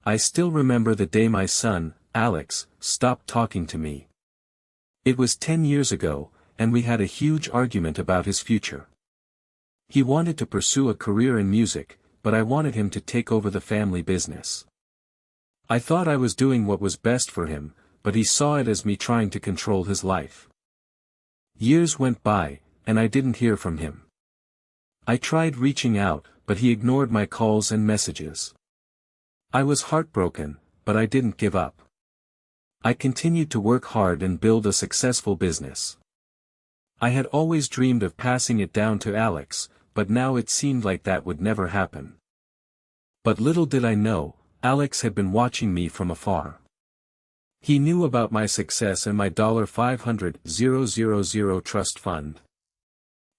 I still remember the day my son, Alex, stopped talking to me. It was 10 years ago, and we had a huge argument about his future. He wanted to pursue a career in music, but I wanted him to take over the family business. I thought I was doing what was best for him, but he saw it as me trying to control his life. Years went by, and I didn't hear from him. I tried reaching out, but he ignored my calls and messages. I was heartbroken, but I didn't give up. I continued to work hard and build a successful business. I had always dreamed of passing it down to Alex, but now it seemed like that would never happen. But little did I know, Alex had been watching me from afar. He knew about my success and my $500,000 trust fund.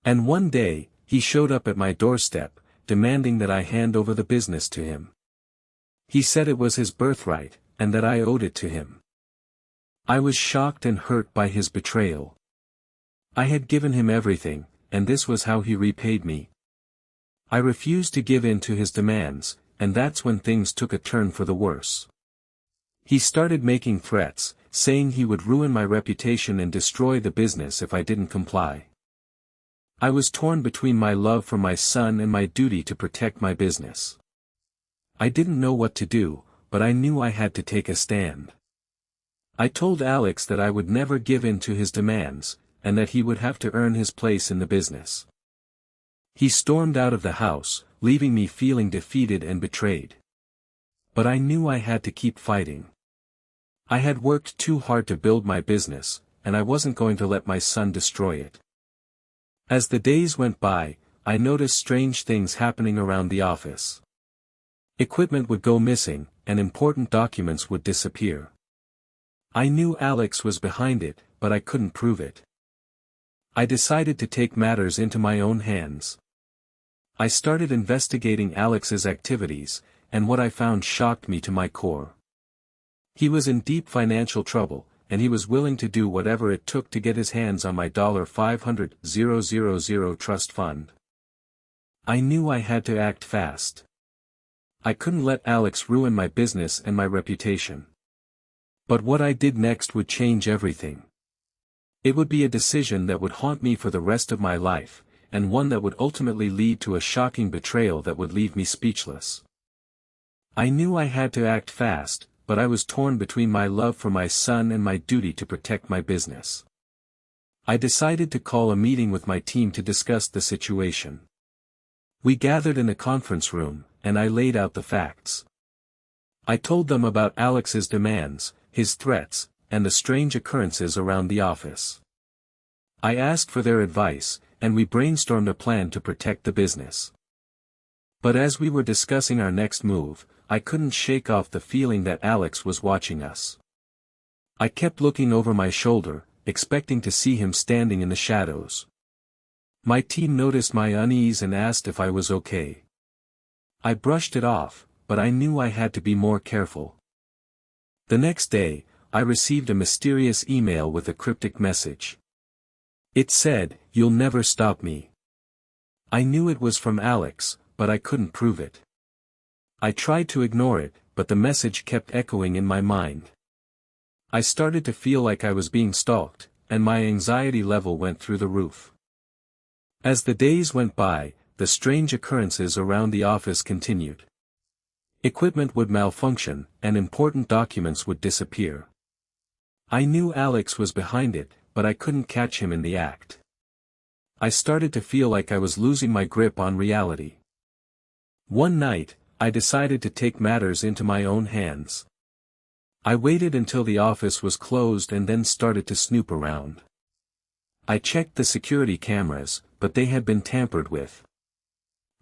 And one day, he showed up at my doorstep, demanding that I hand over the business to him. He said it was his birthright, and that I owed it to him. I was shocked and hurt by his betrayal. I had given him everything, and this was how he repaid me. I refused to give in to his demands, and that's when things took a turn for the worse. He started making threats, saying he would ruin my reputation and destroy the business if I didn't comply. I was torn between my love for my son and my duty to protect my business. I didn't know what to do, but I knew I had to take a stand. I told Alex that I would never give in to his demands, and that he would have to earn his place in the business. He stormed out of the house, leaving me feeling defeated and betrayed. But I knew I had to keep fighting. I had worked too hard to build my business, and I wasn't going to let my son destroy it. As the days went by, I noticed strange things happening around the office. Equipment would go missing, and important documents would disappear. I knew Alex was behind it, but I couldn't prove it. I decided to take matters into my own hands. I started investigating Alex's activities, and what I found shocked me to my core. He was in deep financial trouble, and he was willing to do whatever it took to get his hands on my $500,000 trust fund. I knew I had to act fast. I couldn't let Alex ruin my business and my reputation. But what I did next would change everything. It would be a decision that would haunt me for the rest of my life, and one that would ultimately lead to a shocking betrayal that would leave me speechless. I knew I had to act fast, but I was torn between my love for my son and my duty to protect my business. I decided to call a meeting with my team to discuss the situation. We gathered in a conference room, and I laid out the facts. I told them about Alex's demands, his threats, and the strange occurrences around the office. I asked for their advice, and we brainstormed a plan to protect the business. But as we were discussing our next move, I couldn't shake off the feeling that Alex was watching us. I kept looking over my shoulder, expecting to see him standing in the shadows. My team noticed my unease and asked if I was okay. I brushed it off, but I knew I had to be more careful. The next day, I received a mysterious email with a cryptic message. It said, "You'll never stop me." I knew it was from Alex, but I couldn't prove it. I tried to ignore it, but the message kept echoing in my mind. I started to feel like I was being stalked, and my anxiety level went through the roof. As the days went by, the strange occurrences around the office continued. Equipment would malfunction, and important documents would disappear. I knew Alex was behind it, but I couldn't catch him in the act. I started to feel like I was losing my grip on reality. One night, I decided to take matters into my own hands. I waited until the office was closed and then started to snoop around. I checked the security cameras, but they had been tampered with.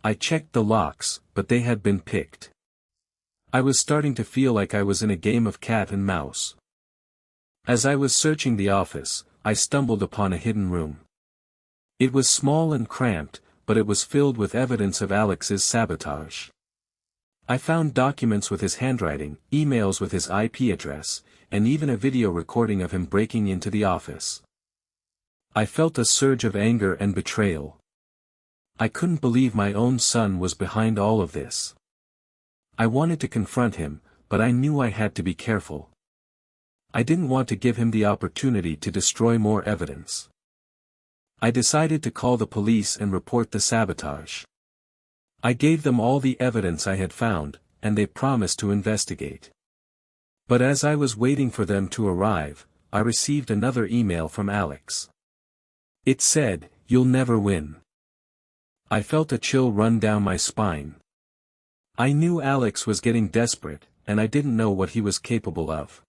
I checked the locks, but they had been picked. I was starting to feel like I was in a game of cat and mouse. As I was searching the office, I stumbled upon a hidden room. It was small and cramped, but it was filled with evidence of Alex's sabotage. I found documents with his handwriting, emails with his IP address, and even a video recording of him breaking into the office. I felt a surge of anger and betrayal. I couldn't believe my own son was behind all of this. I wanted to confront him, but I knew I had to be careful. I didn't want to give him the opportunity to destroy more evidence. I decided to call the police and report the sabotage. I gave them all the evidence I had found, and they promised to investigate. But as I was waiting for them to arrive, I received another email from Alex. It said, "You'll never win." I felt a chill run down my spine. I knew Alex was getting desperate, and I didn't know what he was capable of.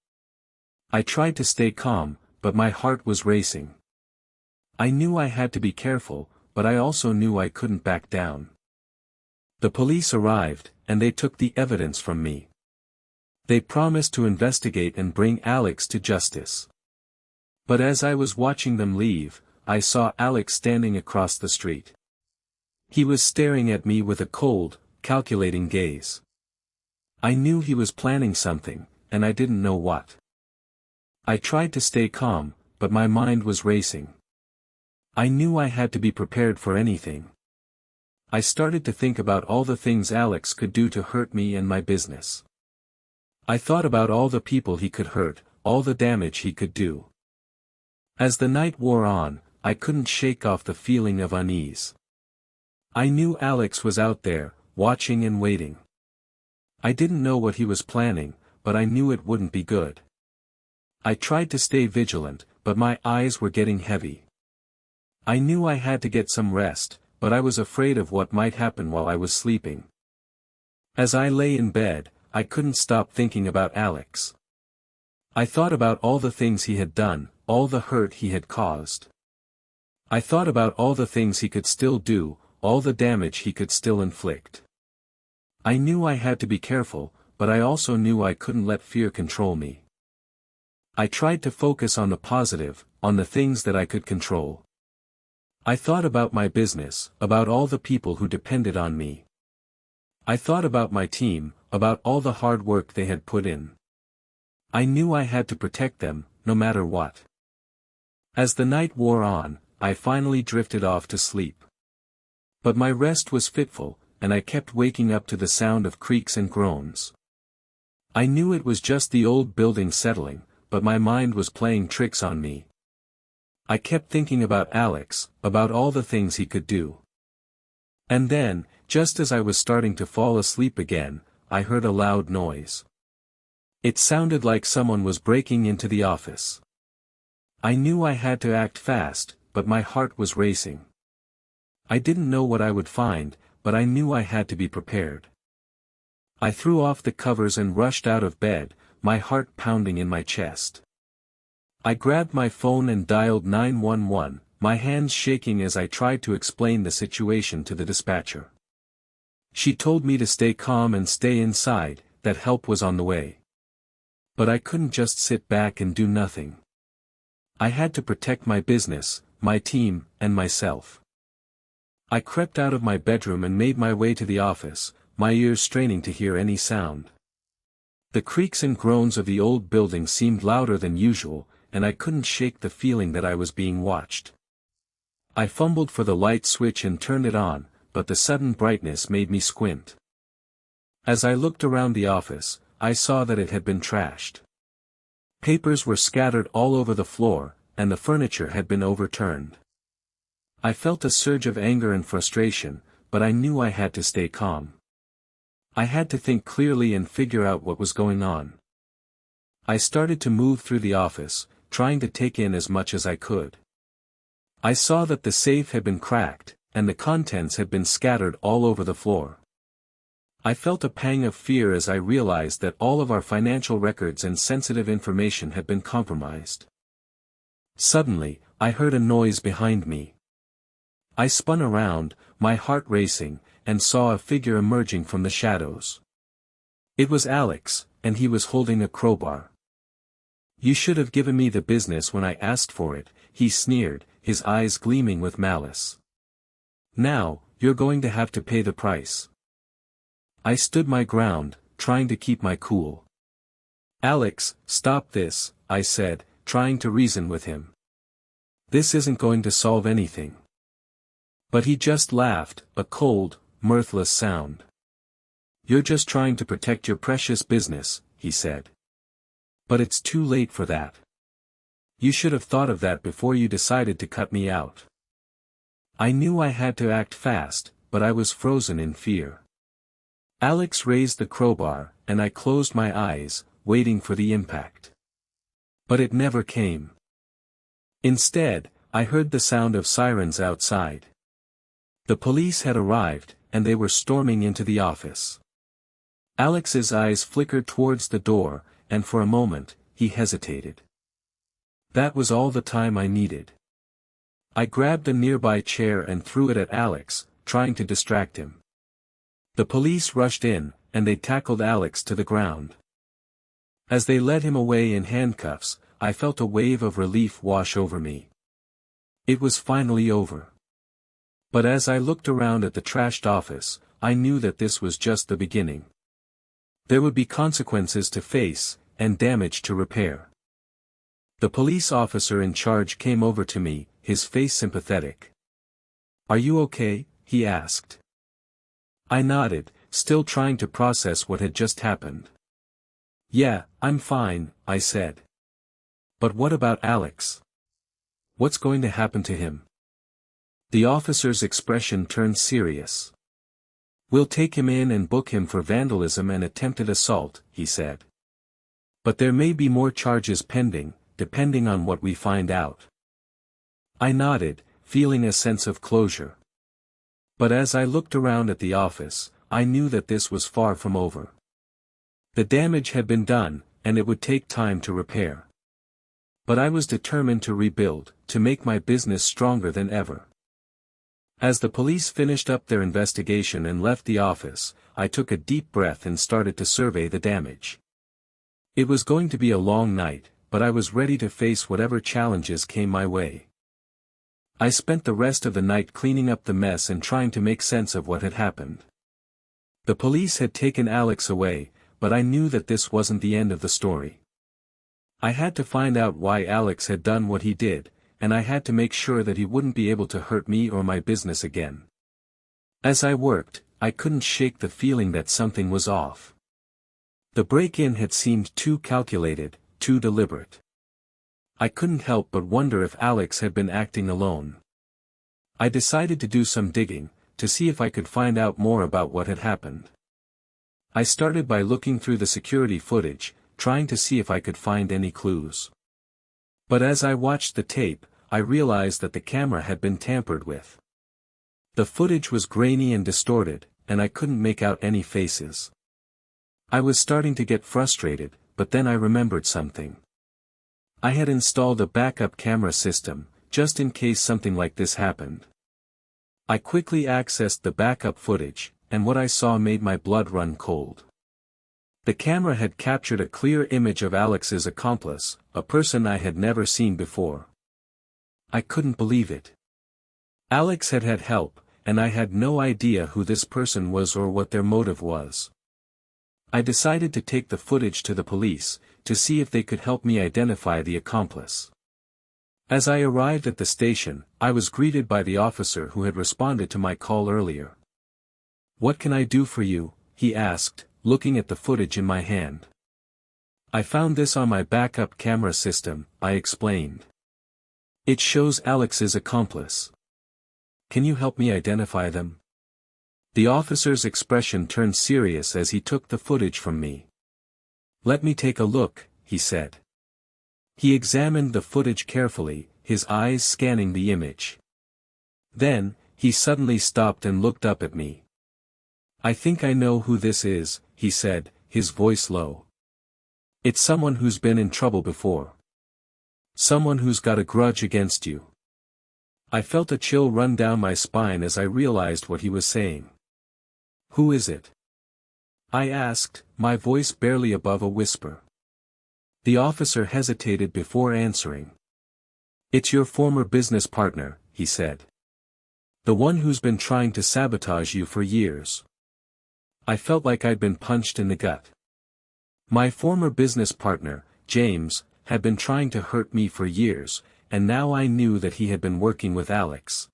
I tried to stay calm, but my heart was racing. I knew I had to be careful, but I also knew I couldn't back down. The police arrived, and they took the evidence from me. They promised to investigate and bring Alex to justice. But as I was watching them leave, I saw Alex standing across the street. He was staring at me with a cold, calculating gaze. I knew he was planning something, and I didn't know what. I tried to stay calm, but my mind was racing. I knew I had to be prepared for anything. I started to think about all the things Alex could do to hurt me and my business. I thought about all the people he could hurt, all the damage he could do. As the night wore on, I couldn't shake off the feeling of unease. I knew Alex was out there, watching and waiting. I didn't know what he was planning, but I knew it wouldn't be good. I tried to stay vigilant, but my eyes were getting heavy. I knew I had to get some rest, but I was afraid of what might happen while I was sleeping. As I lay in bed, I couldn't stop thinking about Alex. I thought about all the things he had done, all the hurt he had caused. I thought about all the things he could still do, all the damage he could still inflict. I knew I had to be careful, but I also knew I couldn't let fear control me. I tried to focus on the positive, on the things that I could control. I thought about my business, about all the people who depended on me. I thought about my team, about all the hard work they had put in. I knew I had to protect them, no matter what. As the night wore on, I finally drifted off to sleep. But my rest was fitful, and I kept waking up to the sound of creaks and groans. I knew it was just the old building settling, but my mind was playing tricks on me. I kept thinking about Alex, about all the things he could do. And then, just as I was starting to fall asleep again, I heard a loud noise. It sounded like someone was breaking into the office. I knew I had to act fast, but my heart was racing. I didn't know what I would find, but I knew I had to be prepared. I threw off the covers and rushed out of bed, my heart pounding in my chest. I grabbed my phone and dialed 911, my hands shaking as I tried to explain the situation to the dispatcher. She told me to stay calm and stay inside, that help was on the way. But I couldn't just sit back and do nothing. I had to protect my business, my team, and myself. I crept out of my bedroom and made my way to the office, my ears straining to hear any sound. The creaks and groans of the old building seemed louder than usual, and I couldn't shake the feeling that I was being watched. I fumbled for the light switch and turned it on, but the sudden brightness made me squint. As I looked around the office, I saw that it had been trashed. Papers were scattered all over the floor, and the furniture had been overturned. I felt a surge of anger and frustration, but I knew I had to stay calm. I had to think clearly and figure out what was going on. I started to move through the office, trying to take in as much as I could. I saw that the safe had been cracked, and the contents had been scattered all over the floor. I felt a pang of fear as I realized that all of our financial records and sensitive information had been compromised. Suddenly, I heard a noise behind me. I spun around, my heart racing, and saw a figure emerging from the shadows. It was Alex, and he was holding a crowbar. "You should have given me the business when I asked for it," he sneered, his eyes gleaming with malice. "Now, you're going to have to pay the price." I stood my ground, trying to keep my cool. "Alex, stop this," I said, trying to reason with him. "This isn't going to solve anything." But he just laughed, a cold, mirthless sound. "You're just trying to protect your precious business," he said. But it's too late for that. You should have thought of that before you decided to cut me out. I knew I had to act fast, but I was frozen in fear. Alex raised the crowbar, and I closed my eyes, waiting for the impact. But it never came. Instead, I heard the sound of sirens outside. The police had arrived, and they were storming into the office. Alex's eyes flickered towards the door, and for a moment, he hesitated. That was all the time I needed. I grabbed a nearby chair and threw it at Alex, trying to distract him. The police rushed in, and they tackled Alex to the ground. As they led him away in handcuffs, I felt a wave of relief wash over me. It was finally over. But as I looked around at the trashed office, I knew that this was just the beginning. There would be consequences to face, and damage to repair. The police officer in charge came over to me, his face sympathetic. "Are you okay?" he asked. I nodded, still trying to process what had just happened. "Yeah, I'm fine," I said. "But what about Alex? What's going to happen to him?" The officer's expression turned serious. "We'll take him in and book him for vandalism and attempted assault," he said. "But there may be more charges pending, depending on what we find out." I nodded, feeling a sense of closure. But as I looked around at the office, I knew that this was far from over. The damage had been done, and it would take time to repair. But I was determined to rebuild, to make my business stronger than ever. As the police finished up their investigation and left the office, I took a deep breath and started to survey the damage. It was going to be a long night, but I was ready to face whatever challenges came my way. I spent the rest of the night cleaning up the mess and trying to make sense of what had happened. The police had taken Alex away, but I knew that this wasn't the end of the story. I had to find out why Alex had done what he did, and I had to make sure that he wouldn't be able to hurt me or my business again. As I worked, I couldn't shake the feeling that something was off. The break-in had seemed too calculated, too deliberate. I couldn't help but wonder if Alex had been acting alone. I decided to do some digging, to see if I could find out more about what had happened. I started by looking through the security footage, trying to see if I could find any clues. But as I watched the tape, I realized that the camera had been tampered with. The footage was grainy and distorted, and I couldn't make out any faces. I was starting to get frustrated, but then I remembered something. I had installed a backup camera system, just in case something like this happened. I quickly accessed the backup footage, and what I saw made my blood run cold. The camera had captured a clear image of Alex's accomplice, a person I had never seen before. I couldn't believe it. Alex had had help, and I had no idea who this person was or what their motive was. I decided to take the footage to the police, to see if they could help me identify the accomplice. As I arrived at the station, I was greeted by the officer who had responded to my call earlier. "What can I do for you?" he asked, looking at the footage in my hand. "I found this on my backup camera system," I explained. "It shows Alex's accomplice. Can you help me identify them?" The officer's expression turned serious as he took the footage from me. "Let me take a look," he said. He examined the footage carefully, his eyes scanning the image. Then, he suddenly stopped and looked up at me. "I think I know who this is," he said, his voice low. "It's someone who's been in trouble before. Someone who's got a grudge against you." I felt a chill run down my spine as I realized what he was saying. "Who is it?" I asked, my voice barely above a whisper. The officer hesitated before answering. "It's your former business partner," he said. "The one who's been trying to sabotage you for years." I felt like I'd been punched in the gut. My former business partner, James, had been trying to hurt me for years, and now I knew that he had been working with Alex.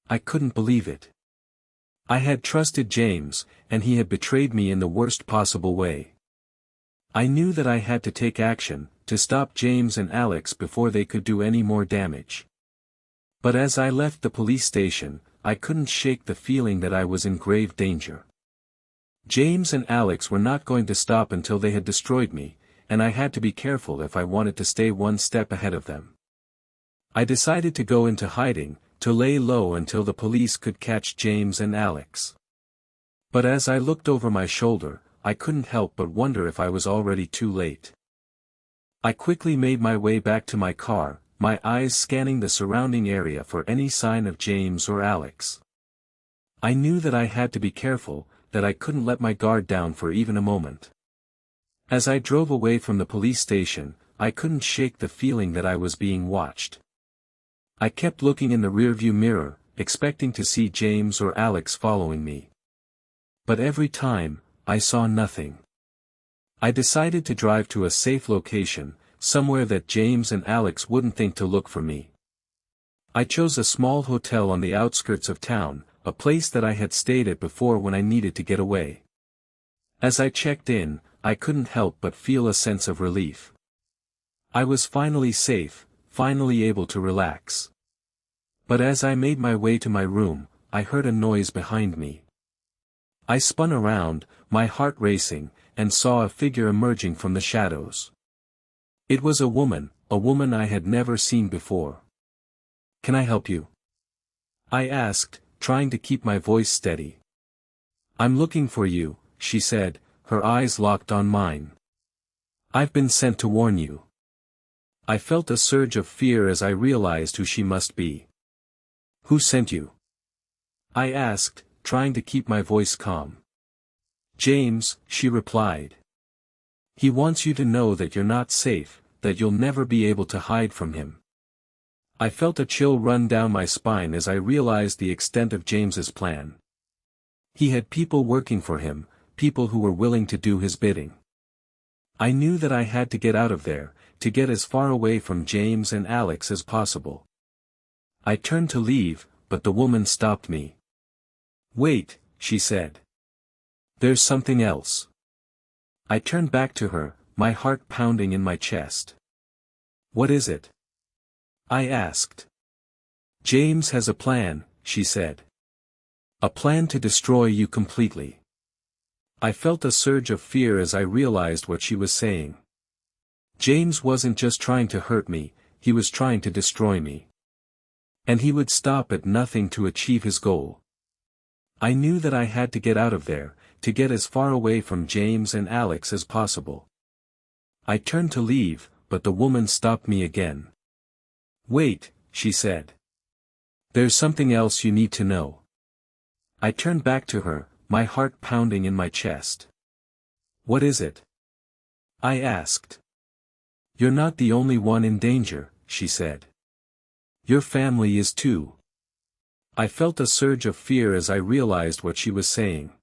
I couldn't believe it. I had trusted James, and he had betrayed me in the worst possible way. I knew that I had to take action, to stop James and Alex before they could do any more damage. But as I left the police station, I couldn't shake the feeling that I was in grave danger. James and Alex were not going to stop until they had destroyed me, and I had to be careful if I wanted to stay one step ahead of them. I decided to go into hiding, to lay low until the police could catch James and Alex. But as I looked over my shoulder, I couldn't help but wonder if I was already too late. I quickly made my way back to my car, my eyes scanning the surrounding area for any sign of James or Alex. I knew that I had to be careful, that I couldn't let my guard down for even a moment. As I drove away from the police station, I couldn't shake the feeling that I was being watched. I kept looking in the rearview mirror, expecting to see James or Alex following me. But every time, I saw nothing. I decided to drive to a safe location, somewhere that James and Alex wouldn't think to look for me. I chose a small hotel on the outskirts of town, a place that I had stayed at before when I needed to get away. As I checked in, I couldn't help but feel a sense of relief. I was finally safe, finally able to relax. But as I made my way to my room, I heard a noise behind me. I spun around, my heart racing, and saw a figure emerging from the shadows. It was a woman I had never seen before. "Can I help you?" I asked, trying to keep my voice steady. "I'm looking for you," she said, her eyes locked on mine. "I've been sent to warn you." I felt a surge of fear as I realized who she must be. "Who sent you?" I asked, trying to keep my voice calm. "James," she replied. "He wants you to know that you're not safe, that you'll never be able to hide from him." I felt a chill run down my spine as I realized the extent of James's plan. He had people working for him, people who were willing to do his bidding. I knew that I had to get out of there, to get as far away from James and Alex as possible. I turned to leave, but the woman stopped me. "Wait," she said. "There's something else." I turned back to her, my heart pounding in my chest. "What is it?" I asked. "James has a plan," she said. "A plan to destroy you completely." I felt a surge of fear as I realized what she was saying. James wasn't just trying to hurt me, he was trying to destroy me. And he would stop at nothing to achieve his goal. I knew that I had to get out of there, to get as far away from James and Alex as possible. I turned to leave, but the woman stopped me again. "Wait," she said. "There's something else you need to know." I turned back to her, my heart pounding in my chest. "What is it?" I asked. "You're not the only one in danger," she said. "Your family is too." I felt a surge of fear as I realized what she was saying.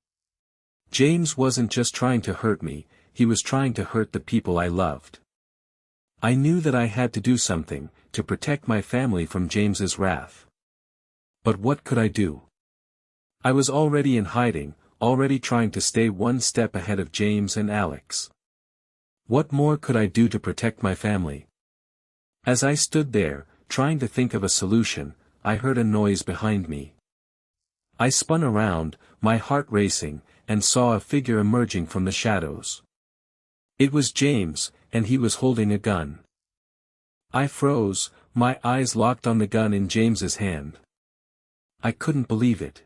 James wasn't just trying to hurt me, he was trying to hurt the people I loved. I knew that I had to do something, to protect my family from James's wrath. But what could I do? I was already in hiding, already trying to stay one step ahead of James and Alex. What more could I do to protect my family? As I stood there, trying to think of a solution, I heard a noise behind me. I spun around, my heart racing, and saw a figure emerging from the shadows. It was James, and he was holding a gun. I froze, my eyes locked on the gun in James's hand. I couldn't believe it.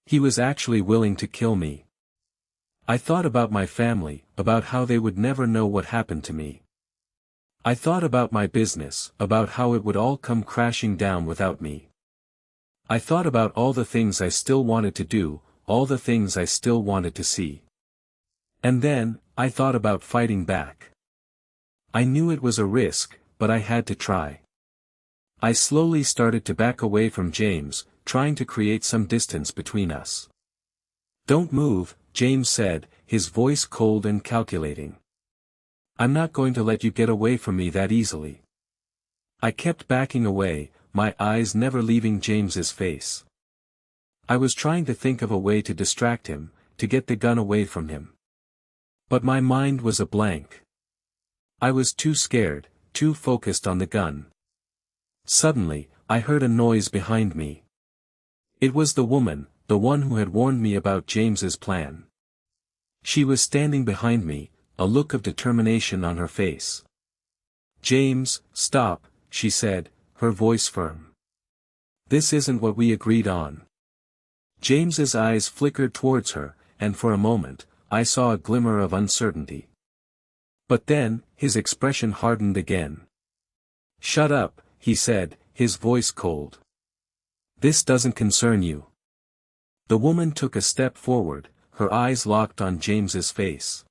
He was actually willing to kill me. I thought about my family, about how they would never know what happened to me. I thought about my business, about how it would all come crashing down without me. I thought about all the things I still wanted to do, all the things I still wanted to see. And then, I thought about fighting back. I knew it was a risk, but I had to try. I slowly started to back away from James, trying to create some distance between us. "Don't move," James said, his voice cold and calculating. "I'm not going to let you get away from me that easily." I kept backing away, my eyes never leaving James's face. I was trying to think of a way to distract him, to get the gun away from him. But my mind was a blank. I was too scared, too focused on the gun. Suddenly, I heard a noise behind me. It was the woman, the one who had warned me about James's plan. She was standing behind me, a look of determination on her face. "James, stop," she said, her voice firm. "This isn't what we agreed on." James's eyes flickered towards her, and for a moment, I saw a glimmer of uncertainty. But then, his expression hardened again. "Shut up," he said, his voice cold. "This doesn't concern you." The woman took a step forward, her eyes locked on James's face.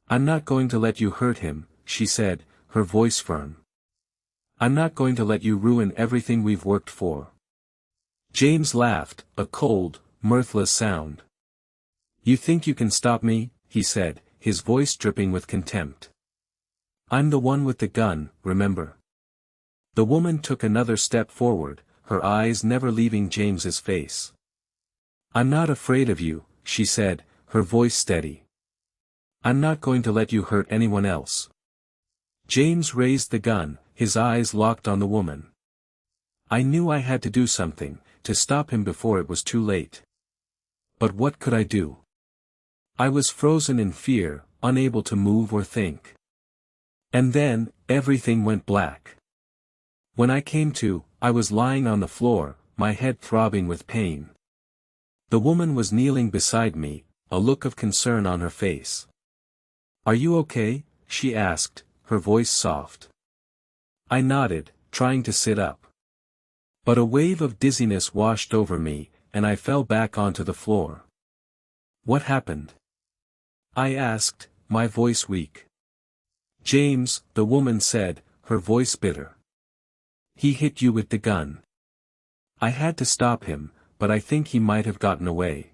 "I'm not going to let you hurt him," she said, her voice firm. "I'm not going to let you ruin everything we've worked for." James laughed, a cold, mirthless sound. "You think you can stop me?" he said, his voice dripping with contempt. "I'm the one with the gun, remember?" The woman took another step forward, her eyes never leaving James's face. "I'm not afraid of you," she said, her voice steady. "I'm not going to let you hurt anyone else." James raised the gun, his eyes locked on the woman. I knew I had to do something, to stop him before it was too late. But what could I do? I was frozen in fear, unable to move or think. And then, everything went black. When I came to, I was lying on the floor, my head throbbing with pain. The woman was kneeling beside me, a look of concern on her face. "Are you okay?" she asked, her voice soft. I nodded, trying to sit up. But a wave of dizziness washed over me, and I fell back onto the floor. "What happened?" I asked, my voice weak. "James," the woman said, her voice bitter. "He hit you with the gun. I had to stop him, but I think he might have gotten away."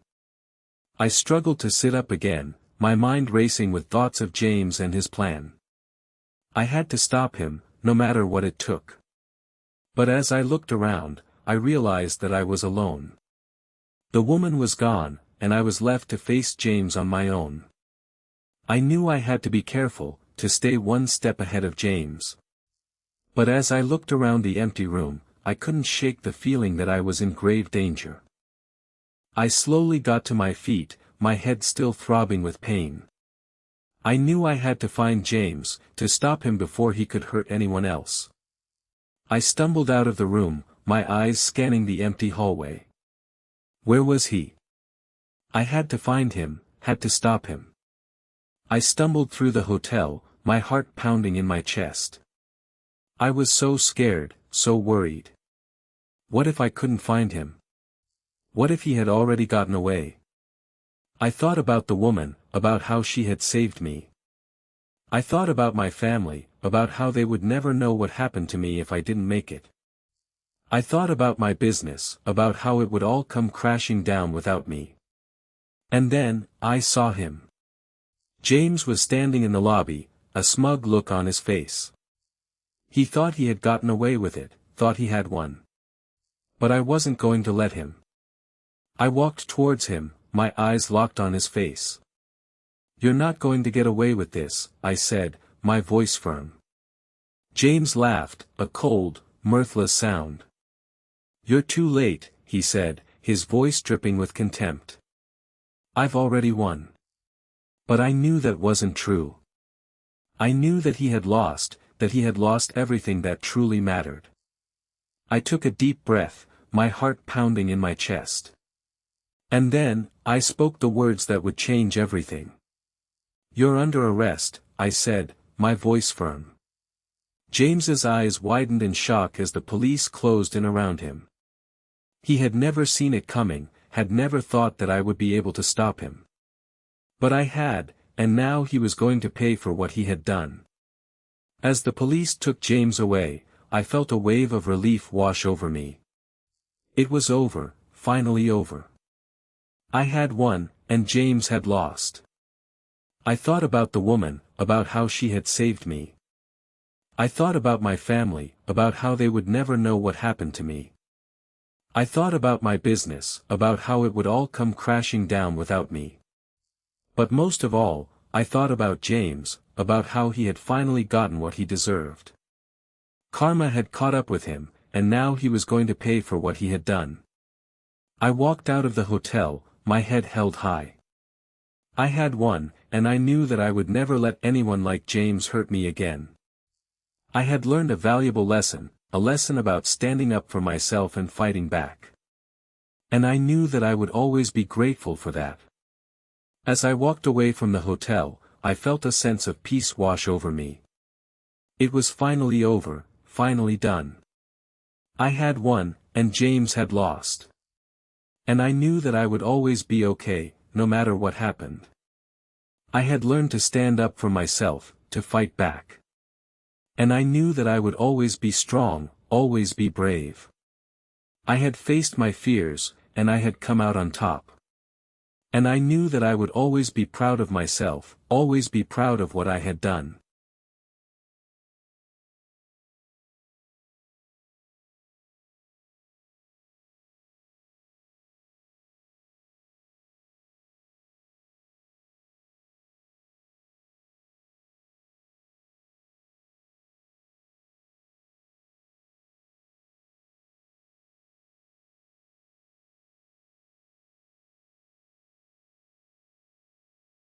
I struggled to sit up again, my mind racing with thoughts of James and his plan. I had to stop him, no matter what it took. But as I looked around, I realized that I was alone. The woman was gone, and I was left to face James on my own. I knew I had to be careful, to stay one step ahead of James. But as I looked around the empty room, I couldn't shake the feeling that I was in grave danger. I slowly got to my feet, my head still throbbing with pain. I knew I had to find James, to stop him before he could hurt anyone else. I stumbled out of the room, my eyes scanning the empty hallway. Where was he? I had to find him, had to stop him. I stumbled through the hotel, my heart pounding in my chest. I was so scared, so worried. What if I couldn't find him? What if he had already gotten away? I thought about the woman, about how she had saved me. I thought about my family, about how they would never know what happened to me if I didn't make it. I thought about my business, about how it would all come crashing down without me. And then, I saw him. James was standing in the lobby, a smug look on his face. He thought he had gotten away with it, thought he had won. But I wasn't going to let him. I walked towards him, my eyes locked on his face. "You're not going to get away with this," I said, my voice firm. James laughed, a cold, mirthless sound. "You're too late," he said, his voice dripping with contempt. "I've already won." But I knew that wasn't true. I knew that he had lost everything that truly mattered. I took a deep breath, my heart pounding in my chest. And then, I spoke the words that would change everything. "You're under arrest," I said, my voice firm. James's eyes widened in shock as the police closed in around him. He had never seen it coming, had never thought that I would be able to stop him. But I had, and now he was going to pay for what he had done. As the police took James away, I felt a wave of relief wash over me. It was over, finally over. I had won, and James had lost. I thought about the woman, about how she had saved me. I thought about my family, about how they would never know what happened to me. I thought about my business, about how it would all come crashing down without me. But most of all, I thought about James, about how he had finally gotten what he deserved. Karma had caught up with him, and now he was going to pay for what he had done. I walked out of the hotel, my head held high. I had won, and I knew that I would never let anyone like James hurt me again. I had learned a valuable lesson, a lesson about standing up for myself and fighting back. And I knew that I would always be grateful for that. As I walked away from the hotel, I felt a sense of peace wash over me. It was finally over, finally done. I had won, and James had lost. And I knew that I would always be okay, no matter what happened. I had learned to stand up for myself, to fight back. And I knew that I would always be strong, always be brave. I had faced my fears, and I had come out on top. And I knew that I would always be proud of myself, always be proud of what I had done.